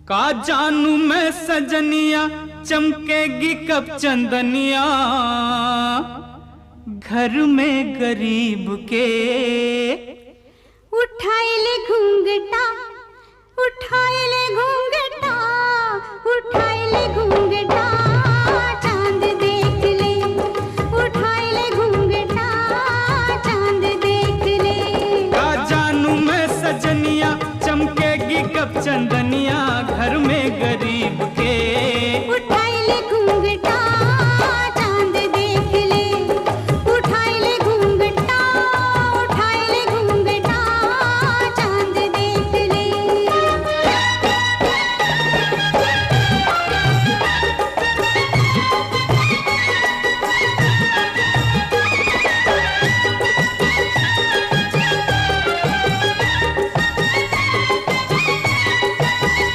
का जानू मैं सजनिया चमकेगी कब चंदनिया घर में गरीब के। उठाए ले घूंघटा, उठाए ले घूंघटा, उठाए ले घूंघटा, चांद देख ले, उठाए ले घूंघटा, चांद देख ले। का जानू मैं सजनिया चमकेगी कब चंदनिया घर में गरीब के।